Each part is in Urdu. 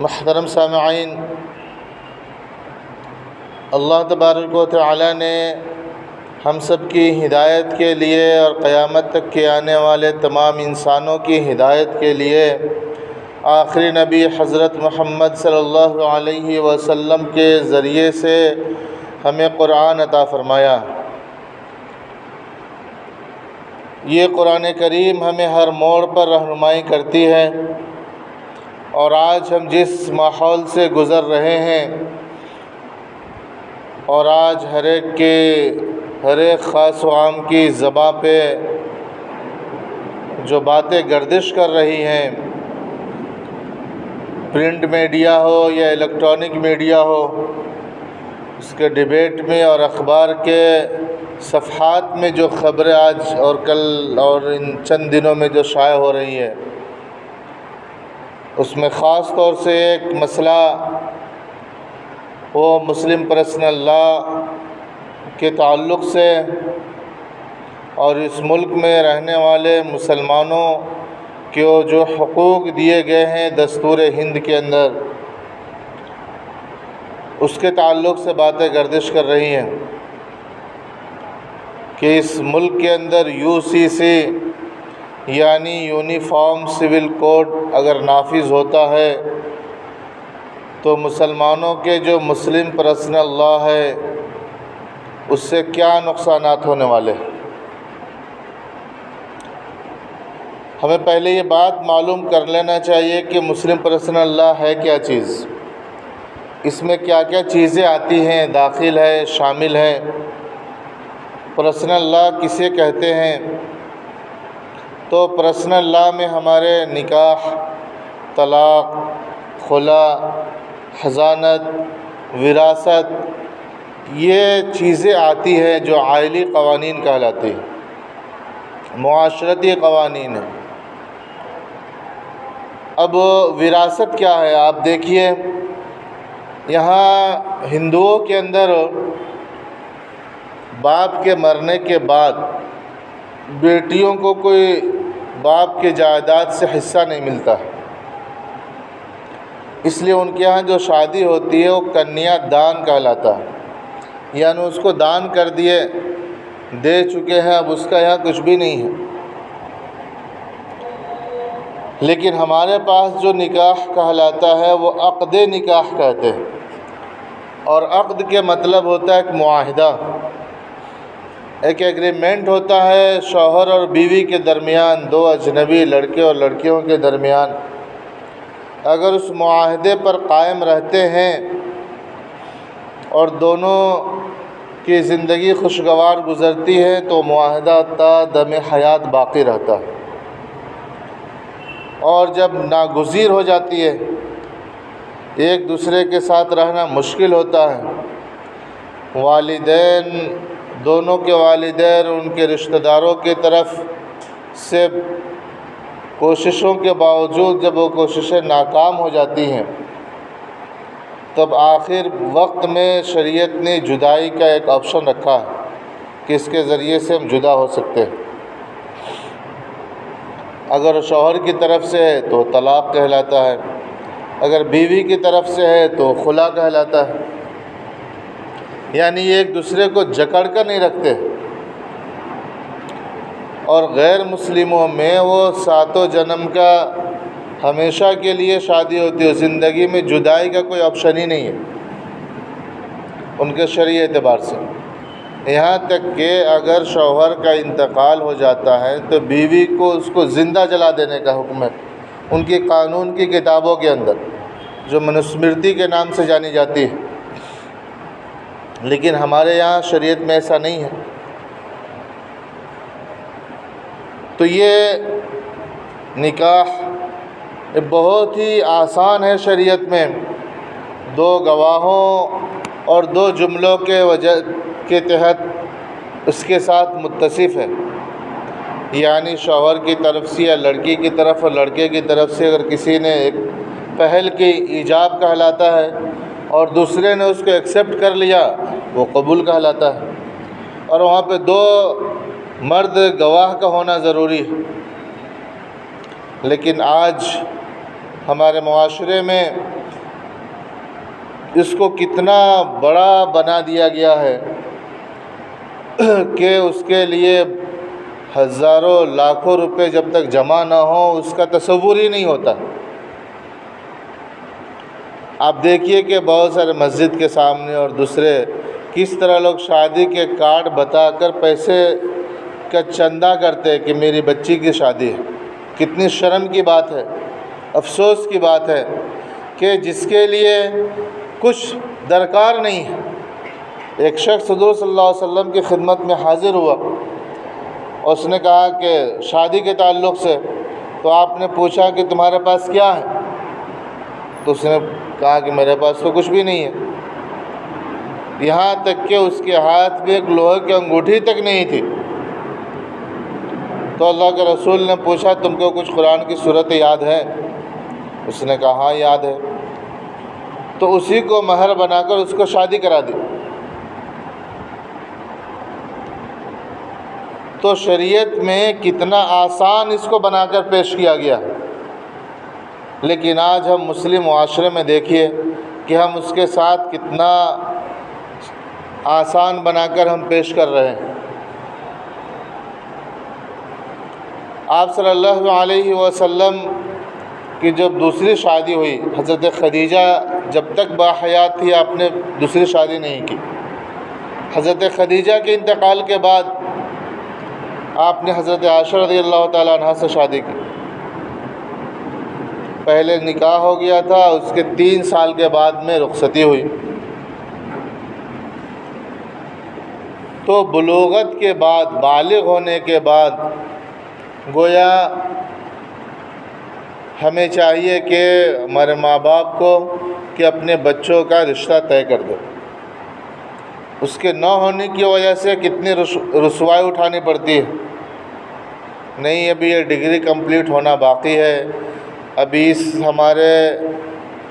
محترم سامعین، اللہ تبارک و تعالی نے ہم سب کی ہدایت کے لیے اور قیامت تک کے آنے والے تمام انسانوں کی ہدایت کے لیے آخری نبی حضرت محمد صلی اللہ علیہ وسلم کے ذریعے سے ہمیں قرآن عطا فرمایا۔ یہ قرآن کریم ہمیں ہر موڑ پر رہنمائی کرتی ہے، اور آج ہم جس ماحول سے گزر رہے ہیں اور آج ہر ایک خاص و عام کی زباں پہ جو باتیں گردش کر رہی ہیں، پرنٹ میڈیا ہو یا الیکٹرانک میڈیا ہو، اس کے ڈیبیٹ میں اور اخبار کے صفحات میں جو خبریں آج اور کل اور ان چند دنوں میں جو شائع ہو رہی ہے، اس میں خاص طور سے ایک مسئلہ وہ مسلم پرسنل لا کے تعلق سے اور اس ملک میں رہنے والے مسلمانوں کو جو حقوق دیے گئے ہیں دستور ہند کے اندر، اس کے تعلق سے باتیں گردش کر رہی ہیں کہ اس ملک کے اندر UCC یعنی یونیفارم سول کوڈ اگر نافذ ہوتا ہے تو مسلمانوں کے جو مسلم پرسنل لا ہے اس سے کیا نقصانات ہونے والے ہیں۔ ہمیں پہلے یہ بات معلوم کر لینا چاہیے کہ مسلم پرسنل لا ہے کیا چیز، اس میں کیا کیا چیزیں آتی ہیں، داخل ہے، شامل ہے۔ پرسنل لا کسے کہتے ہیں؟ تو پرسنل لا میں ہمارے نکاح، طلاق، خلا، حضانت، وراثت، یہ چیزیں آتی ہیں جو عائلی قوانین کہلاتی ہیں، معاشرتی قوانین ہیں۔ اب وراثت کیا ہے؟ آپ دیکھیے، یہاں ہندوؤں کے اندر باپ کے مرنے کے بعد بیٹیوں کو کوئی باپ کے جائیداد سے حصہ نہیں ملتا، اس لیے ان کے ہاں جو شادی ہوتی ہے وہ کنیا دان کہلاتا ہے، یعنی اس کو دان کر دے چکے ہیں، اب اس کا یہاں کچھ بھی نہیں ہے۔ لیکن ہمارے پاس جو نکاح کہلاتا ہے وہ عقد نکاح کہتے ہیں، اور عقد کے مطلب ہوتا ہے ایک معاہدہ، ایک ایگریمنٹ ہوتا ہے شوہر اور بیوی کے درمیان، دو اجنبی لڑکے اور لڑکیوں کے درمیان۔ اگر اس معاہدے پر قائم رہتے ہیں اور دونوں کی زندگی خوشگوار گزرتی ہے تو معاہدہ تا دم حیات باقی رہتا ہے، اور جب ناگزیر ہو جاتی ہے، ایک دوسرے کے ساتھ رہنا مشکل ہوتا ہے، والدین، دونوں کے والدین ان کے رشتہ داروں کی طرف سے کوششوں کے باوجود جب وہ کوششیں ناکام ہو جاتی ہیں، تب آخر وقت میں شریعت نے جدائی کا ایک آپشن رکھا ہے کہ اس کے ذریعے سے ہم جدا ہو سکتے ہیں۔ اگر شوہر کی طرف سے ہے تو طلاق کہلاتا ہے، اگر بیوی کی طرف سے ہے تو خلا کہلاتا ہے، یعنی یہ ایک دوسرے کو جکڑ کر نہیں رکھتے۔ اور غیر مسلموں میں وہ ساتوں جنم کا ہمیشہ کے لیے شادی ہوتی ہے، زندگی میں جدائی کا کوئی آپشن ہی نہیں ہے ان کے شرعی اعتبار سے، یہاں تک کہ اگر شوہر کا انتقال ہو جاتا ہے تو بیوی کو اس کو زندہ جلا دینے کا حکم ہے ان کی قانون کی کتابوں کے اندر، جو منوسمرتی کے نام سے جانی جاتی ہے۔ لیکن ہمارے یہاں شریعت میں ایسا نہیں ہے۔ تو یہ نکاح بہت ہی آسان ہے شریعت میں، دو گواہوں اور دو جملوں کے تحت اس کے ساتھ متصف ہے، یعنی شوہر کی طرف سے یا لڑکی کی طرف اور لڑکے کی طرف سے اگر کسی نے ایک پہل کی ایجاب کہلاتا ہے اور دوسرے نے اس کو ایکسیپٹ کر لیا وہ قبول کہلاتا ہے، اور وہاں پہ دو مرد گواہ کا ہونا ضروری ہے۔ لیکن آج ہمارے معاشرے میں اس کو کتنا بڑا بنا دیا گیا ہے کہ اس کے لیے ہزاروں لاکھوں روپے جب تک جمع نہ ہوں اس کا تصور ہی نہیں ہوتا۔ آپ دیکھیے کہ بہت سارے مسجد کے سامنے اور دوسرے کس طرح لوگ شادی کے کارڈ بتا کر پیسے کا چندہ کرتے ہیں کہ میری بچی کی شادی ہے۔ کتنی شرم کی بات ہے، افسوس کی بات ہے کہ جس کے لیے کچھ درکار نہیں ہے۔ ایک شخص حضور صلی اللہ علیہ وسلم کی خدمت میں حاضر ہوا اور اس نے کہا کہ شادی کے تعلق سے، تو آپ نے پوچھا کہ تمہارے پاس کیا ہے؟ تو اس نے کہا کہ میرے پاس تو کچھ بھی نہیں ہے، یہاں تک کہ اس کے ہاتھ میں ایک لوہے کی انگوٹھی تک نہیں تھی۔ تو اللہ کے رسول نے پوچھا تم کو کچھ قرآن کی صورت یاد ہے؟ اس نے کہا ہاں یاد ہے۔ تو اسی کو مہر بنا کر اس کو شادی کرا دی۔ تو شریعت میں کتنا آسان اس کو بنا کر پیش کیا گیا ہے، لیکن آج ہم مسلم معاشرے میں دیکھیے کہ ہم اس کے ساتھ کتنا آسان بنا کر ہم پیش کر رہے ہیں۔ آپ صلی اللہ علیہ وسلم کی جب دوسری شادی ہوئی، حضرت خدیجہ جب تک باحیات تھی آپ نے دوسری شادی نہیں کی۔ حضرت خدیجہ کے انتقال کے بعد آپ نے حضرت عائشہ رضی اللہ تعالیٰ عنہ سے شادی کی۔ پہلے نکاح ہو گیا تھا، اس کے 3 سال کے بعد میں رخصتی ہوئی۔ تو بلوغت کے بعد، بالغ ہونے کے بعد گویا ہمیں چاہیے کہ ہمارے ماں باپ کو کہ اپنے بچوں کا رشتہ طے کر دو۔ اس کے نہ ہونے کی وجہ سے کتنی رسوائی اٹھانی پڑتی ہے۔ نہیں، ابھی یہ ڈگری کمپلیٹ ہونا باقی ہے، ابھی اس ہمارے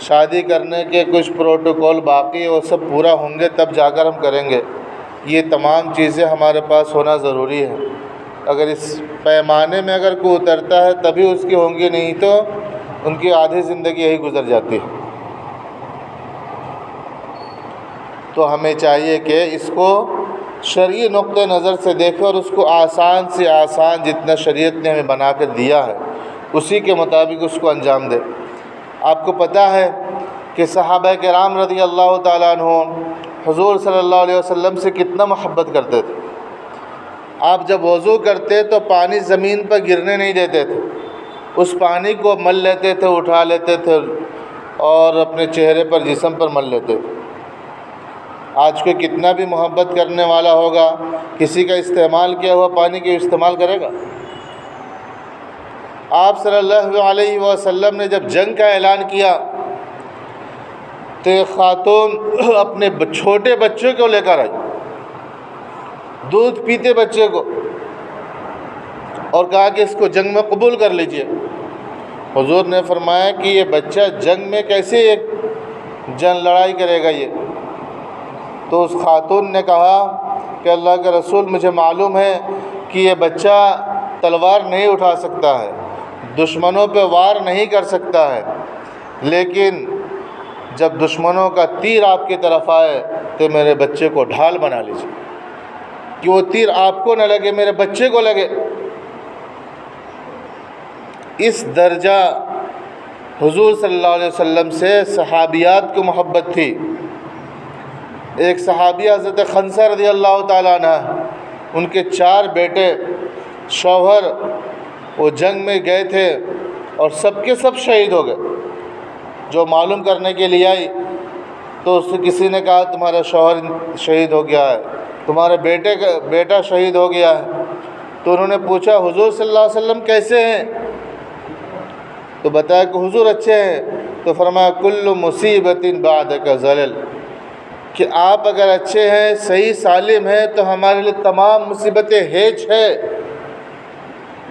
شادی کرنے کے کچھ پروٹوکول باقی ہے، وہ سب پورا ہوں گے تب جا کر ہم کریں گے۔ یہ تمام چیزیں ہمارے پاس ہونا ضروری ہے۔ اگر اس پیمانے میں اگر کوئی اترتا ہے تبھی اس کی ہوں گی، نہیں تو ان کی آدھی زندگی یہی گزر جاتی ہے۔ تو ہمیں چاہیے کہ اس کو شرعی نقطہ نظر سے دیکھیں اور اس کو آسان سے آسان جتنا شریعت نے ہمیں بنا کر دیا ہے اسی کے مطابق اس کو انجام دے۔ آپ کو پتہ ہے کہ صحابہ کرام رضی اللہ تعالیٰ عنہ حضور صلی اللہ علیہ وسلم سے کتنا محبت کرتے تھے۔ آپ جب وضو کرتے تو پانی زمین پر گرنے نہیں دیتے تھے، اس پانی کو مل لیتے تھے، اٹھا لیتے تھے اور اپنے چہرے پر، جسم پر مل لیتے تھے۔ آج کوئی کتنا بھی محبت کرنے والا ہوگا، کسی کا استعمال کیا ہوا پانی کے استعمال کرے گا؟ آپ صلی اللہ علیہ وسلم نے جب جنگ کا اعلان کیا تو ایک خاتون اپنے چھوٹے بچے کو لے کر آئی، دودھ پیتے بچے کو، اور کہا کہ اس کو جنگ میں قبول کر لیجئے۔ حضور نے فرمایا کہ یہ بچہ جنگ میں کیسے ایک لڑائی کرے گا یہ؟ تو اس خاتون نے کہا کہ اللہ کے رسول، مجھے معلوم ہے کہ یہ بچہ تلوار نہیں اٹھا سکتا ہے، دشمنوں پہ وار نہیں کر سکتا ہے، لیکن جب دشمنوں کا تیر آپ کی طرف آئے تو میرے بچے کو ڈھال بنا لیجیے کہ وہ تیر آپ کو نہ لگے، میرے بچے کو لگے۔ اس درجہ حضور صلی اللہ علیہ وسلم سے صحابیات کو محبت تھی۔ ایک صحابی حضرت خنسہ رضی اللہ تعالیٰ عنہ، ان کے 4 بیٹے، شوہر، وہ جنگ میں گئے تھے اور سب کے سب شہید ہو گئے۔ جو معلوم کرنے کے لیے آئی تو اس سے کسی نے کہا تمہارا شوہر شہید ہو گیا ہے، تمہارے بیٹا شہید ہو گیا ہے۔ تو انہوں نے پوچھا حضور صلی اللہ علیہ وسلم کیسے ہیں؟ تو بتایا کہ حضور اچھے ہیں۔ تو فرمایا کل مصیبت بعدک ذلل، کہ آپ اگر اچھے ہیں، صحیح سالم ہیں، تو ہمارے لیے تمام مصیبتیں ہیچ ہے،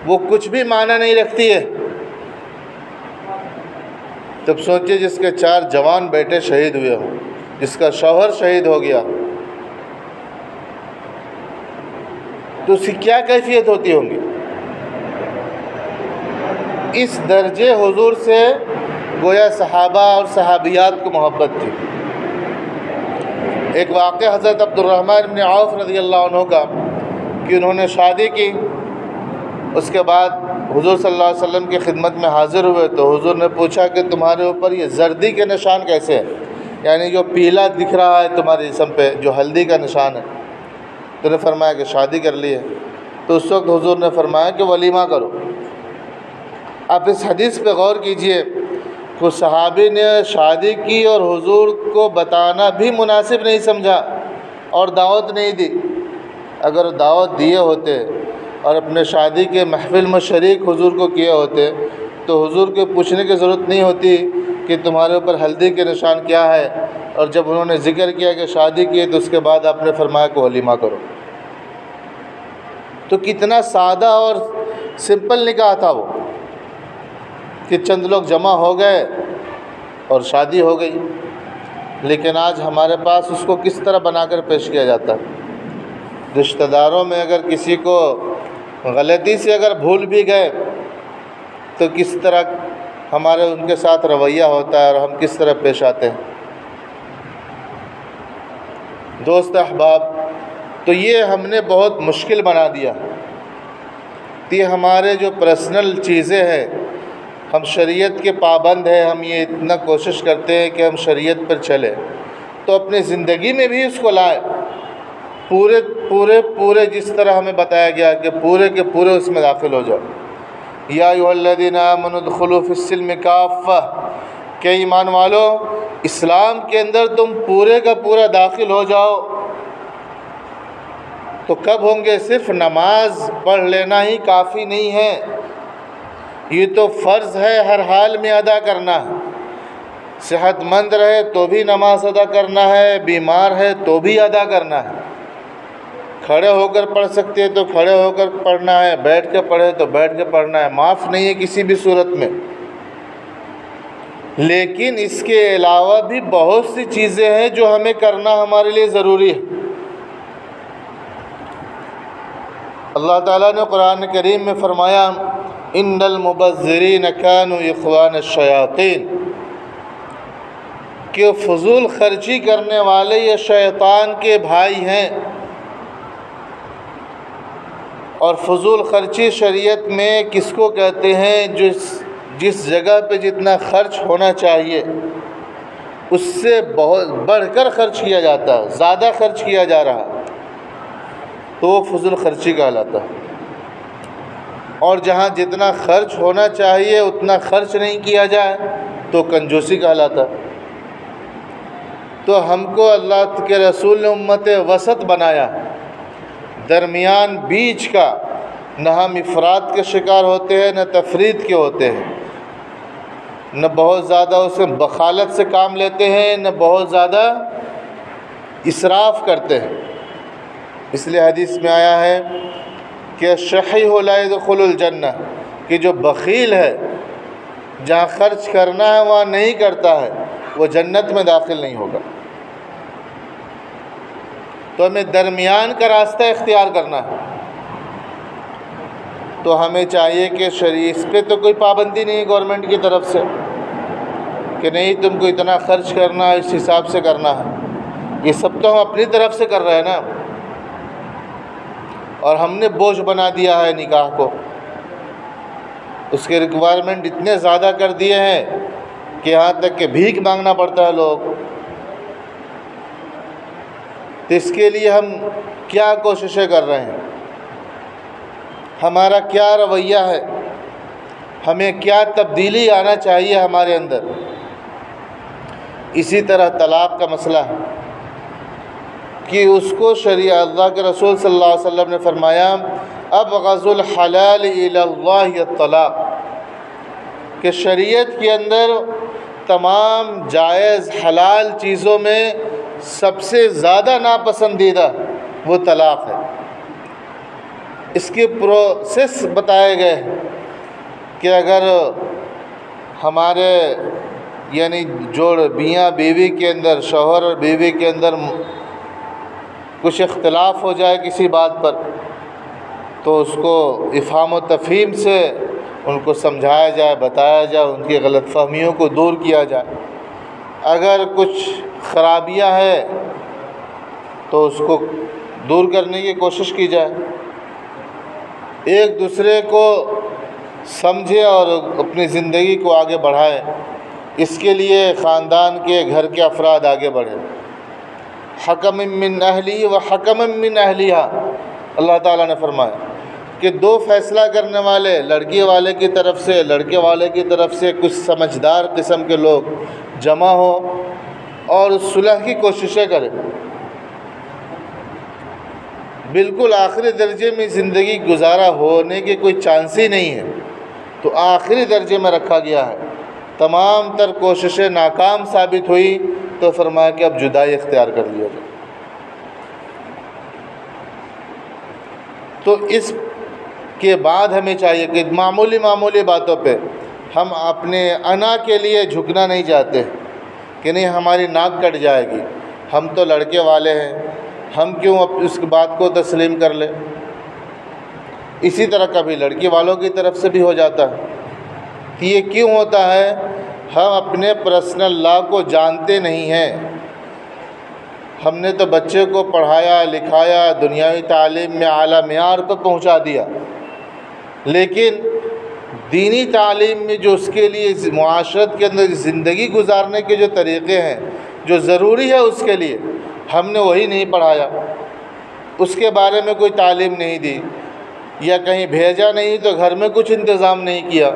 وہ کچھ بھی معنی نہیں رکھتی ہے۔ تب سوچئے جس کے 4 جوان بیٹے شہید ہوئے ہوں، جس کا شوہر شہید ہو گیا، تو اس کی کیا کیفیت ہوتی ہوں گی؟ اس درجے حضور سے گویا صحابہ اور صحابیات کو محبت تھی۔ ایک واقعہ حضرت عبدالرحمن بن عوف رضی اللہ عنہ کا کہ انہوں نے شادی کی، اس کے بعد حضور صلی اللہ علیہ وسلم کی خدمت میں حاضر ہوئے تو حضور نے پوچھا کہ تمہارے اوپر یہ زردی کے نشان کیسے ہیں، یعنی جو پیلا دکھ رہا ہے تمہارے جسم پہ، جو ہلدی کا نشان ہے۔ تو نے فرمایا کہ شادی کر لی ہے۔ تو اس وقت حضور نے فرمایا کہ ولیمہ کرو۔ آپ اس حدیث پہ غور کیجئے، کہ صحابی نے شادی کی اور حضور کو بتانا بھی مناسب نہیں سمجھا اور دعوت نہیں دی۔ اگر دعوت دیے ہوتے اور اپنے شادی کے محفل میں شریک حضور کو کیے ہوتے تو حضور کو پوچھنے کی ضرورت نہیں ہوتی کہ تمہارے اوپر ہلدی کے نشان کیا ہے، اور جب انہوں نے ذکر کیا کہ شادی کی تو اس کے بعد آپ نے فرمایا کہ ولیمہ کرو۔ تو کتنا سادہ اور سمپل نکاح تھا وہ، کہ چند لوگ جمع ہو گئے اور شادی ہو گئی۔ لیکن آج ہمارے پاس اس کو کس طرح بنا کر پیش کیا جاتا ہے؟ رشتہ داروں میں اگر کسی کو غلطی سے اگر بھول بھی گئے تو کس طرح ہمارے ان کے ساتھ رویہ ہوتا ہے اور ہم کس طرح پیش آتے ہیں۔ دوست احباب، تو یہ ہم نے بہت مشکل بنا دیا۔ یہ ہمارے جو پرسنل چیزیں ہیں، ہم شریعت کے پابند ہیں، ہم یہ اتنا کوشش کرتے ہیں کہ ہم شریعت پر چلیں، تو اپنی زندگی میں بھی اس کو لائیں، پورے جس طرح ہمیں بتایا گیا کہ پورے کے پورے اس میں داخل ہو جاؤ۔ یا ایھا الذین آمنوا ادخلوا فی السلم کافہ، کہ ایمان والو اسلام کے اندر تم پورے کا پورا داخل ہو جاؤ۔ تو کب ہوں گے؟ صرف نماز پڑھ لینا ہی کافی نہیں ہے، یہ تو فرض ہے ہر حال میں ادا کرنا۔ صحت مند رہے تو بھی نماز ادا کرنا ہے، بیمار ہے تو بھی ادا کرنا ہے۔ کھڑے ہو کر پڑھ سکتے ہیں تو کھڑے ہو کر پڑھنا ہے، بیٹھ کے پڑھے تو بیٹھ کے پڑھنا ہے، معاف نہیں ہے کسی بھی صورت میں۔ لیکن اس کے علاوہ بھی بہت سی چیزیں ہیں جو ہمیں کرنا ہمارے لیے ضروری ہے۔ اللہ تعالیٰ نے قرآن کریم میں فرمایا ان المبذرین کانوا اخوان الشیاطین، کہ فضول خرچی کرنے والے یہ شیطان کے بھائی ہیں۔ اور فضول خرچی شریعت میں کس کو کہتے ہیں؟ جس جگہ پہ جتنا خرچ ہونا چاہیے اس سے بہت بڑھ کر خرچ کیا جاتا ہے، زیادہ خرچ کیا جا رہا تو وہ فضول خرچی کہلاتا ہے۔ اور جہاں جتنا خرچ ہونا چاہیے اتنا خرچ نہیں کیا جائے تو کنجوسی کہلاتا ہے۔ تو ہم کو اللہ کے رسول نے امت وسط بنایا، درمیان بیچ کا، نہ ہم افراد کے شکار ہوتے ہیں نہ تفرید کے ہوتے ہیں، نہ بہت زیادہ اس میں بخالت سے کام لیتے ہیں نہ بہت زیادہ اسراف کرتے ہیں۔ اس لیے حدیث میں آیا ہے کہ شحیح لا يدخل الجنہ، کہ جو بخیل ہے جہاں خرچ کرنا ہے وہاں نہیں کرتا ہے وہ جنت میں داخل نہیں ہوگا۔ تو ہمیں درمیان کا راستہ اختیار کرنا ہے۔ تو ہمیں چاہیے کہ اس پہ تو کوئی پابندی نہیں ہے گورنمنٹ کی طرف سے کہ نہیں تم کو اتنا خرچ کرنا ہے، اس حساب سے کرنا ہے۔ یہ سب تو ہم اپنی طرف سے کر رہے ہیں نا، اور ہم نے بوجھ بنا دیا ہے نکاح کو، اس کے ریکوائرمنٹ اتنے زیادہ کر دیے ہیں کہ یہاں تک کہ بھیک مانگنا پڑتا ہے لوگ۔ تو اس کے لیے ہم کیا کوششیں کر رہے ہیں، ہمارا کیا رویہ ہے، ہمیں کیا تبدیلی آنا چاہیے ہمارے اندر۔ اسی طرح طلاق کا مسئلہ ہے کہ اس کو شریعت اللہ کے رسول صلی اللہ علیہ وسلم نے فرمایا ابغض الحلال الی اللہ الطلاق، کہ شریعت کے اندر تمام جائز حلال چیزوں میں سب سے زیادہ ناپسندیدہ وہ طلاق ہے۔ اس کے پروسیس بتائے گئے کہ اگر ہمارے یعنی جو میاں بیوی کے اندر، شوہر اور بیوی کے اندر کچھ اختلاف ہو جائے کسی بات پر تو اس کو افہام و تفہیم سے ان کو سمجھایا جائے، بتایا جائے، ان کی غلط فہمیوں کو دور کیا جائے۔ اگر کچھ خرابیاں ہیں تو اس کو دور کرنے کی کوشش کی جائے، ایک دوسرے کو سمجھے اور اپنی زندگی کو آگے بڑھائے، اس کے لیے خاندان کے گھر کے افراد آگے بڑھیں۔ حکم من اہلی و حکم من اہلیہا، اللہ تعالیٰ نے فرمایا کہ دو فیصلہ کرنے والے، لڑکی والے کی طرف سے لڑکے والے کی طرف سے کچھ سمجھدار قسم کے لوگ جمع ہوں اور صلح کی کوششیں کریں۔ بالکل آخری درجے میں زندگی گزارا ہونے کی کوئی چانس ہی نہیں ہے، تو آخری درجے میں رکھا گیا ہے، تمام تر کوششیں ناکام ثابت ہوئی تو فرمایا کہ اب جدائی اختیار کر لیا جائے۔ تو اس کے بعد ہمیں چاہیے کہ معمولی باتوں پہ ہم اپنے انا کے لیے جھکنا نہیں چاہتے کہ نہیں ہماری ناک کٹ جائے گی، ہم تو لڑکے والے ہیں، ہم کیوں اس بات کو تسلیم کر لیں۔ اسی طرح کبھی لڑکی والوں کی طرف سے بھی ہو جاتا ہے کہ یہ کیوں ہوتا ہے، ہم اپنے پرسنل لا کو جانتے نہیں ہیں، ہم نے تو بچے کو پڑھایا لکھایا، دنیاوی تعلیم میں اعلیٰ معیار پر پہنچا دیا، لیکن دینی تعلیم میں جو اس کے لیے معاشرت کے اندر زندگی گزارنے کے جو طریقے ہیں، جو ضروری ہے اس کے لیے، ہم نے وہی نہیں پڑھایا، اس کے بارے میں کوئی تعلیم نہیں دی، یا کہیں بھیجا نہیں تو گھر میں کچھ انتظام نہیں کیا،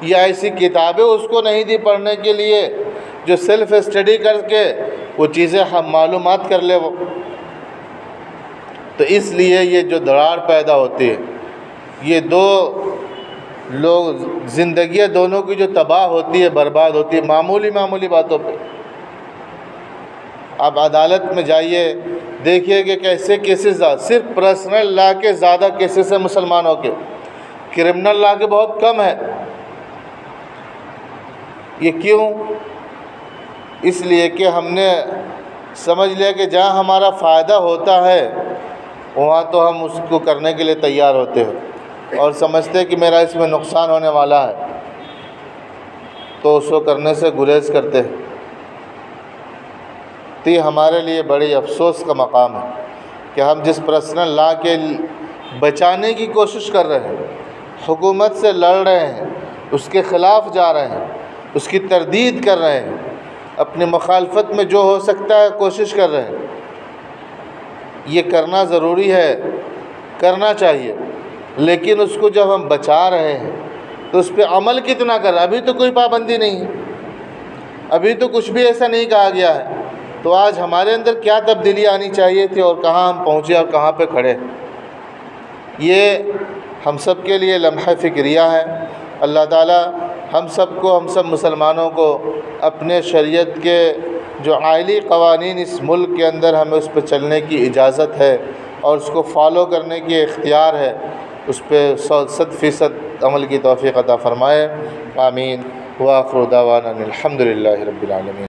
یا ایسی کتابیں اس کو نہیں دی پڑھنے کے لیے جو سیلف اسٹڈی کر کے وہ چیزیں ہم معلومات کر لے وہ۔ تو اس لیے یہ جو دراڑ پیدا ہوتی ہے، یہ دو لوگ زندگیاں دونوں کی جو تباہ ہوتی ہے، برباد ہوتی ہے معمولی باتوں پہ۔ آپ عدالت میں جائیے، دیکھیے کہ کیسے کیسز، صرف پرسنل لا کے زیادہ کیسز ہیں مسلمانوں کے، کرمنل لا کے بہت کم ہے۔ یہ کیوں؟ اس لیے کہ ہم نے سمجھ لیا کہ جہاں ہمارا فائدہ ہوتا ہے وہاں تو ہم اس کو کرنے کے لیے تیار ہوتے ہیں، اور سمجھتے کہ میرا اس میں نقصان ہونے والا ہے تو اس کو کرنے سے گریز کرتے ہیں۔ تو یہ ہمارے لیے بڑی افسوس کا مقام ہے کہ ہم جس پرسنل لا کے بچانے کی کوشش کر رہے ہیں، حکومت سے لڑ رہے ہیں، اس کے خلاف جا رہے ہیں، اس کی تردید کر رہے ہیں، اپنی مخالفت میں جو ہو سکتا ہے کوشش کر رہے ہیں، یہ کرنا ضروری ہے، کرنا چاہیے، لیکن اس کو جب ہم بچا رہے ہیں تو اس پہ عمل کتنا کر رہے ہیں؟ ابھی تو کوئی پابندی نہیں ہے، ابھی تو کچھ بھی ایسا نہیں کہا گیا ہے، تو آج ہمارے اندر کیا تبدیلی آنی چاہیے تھی اور کہاں ہم پہنچے اور کہاں پہ کھڑے۔ یہ ہم سب کے لیے لمحہ فکریہ ہے۔ اللہ تعالیٰ ہم سب مسلمانوں کو اپنے شریعت کے جو عائلی قوانین اس ملک کے اندر ہمیں اس پہ چلنے کی اجازت ہے اور اس کو فالو کرنے کی اختیار ہے، اس پہ 100% عمل کی توفیق عطا فرمائے۔ آمین۔ وآخر دعوانا الحمد للہ رب العالمین۔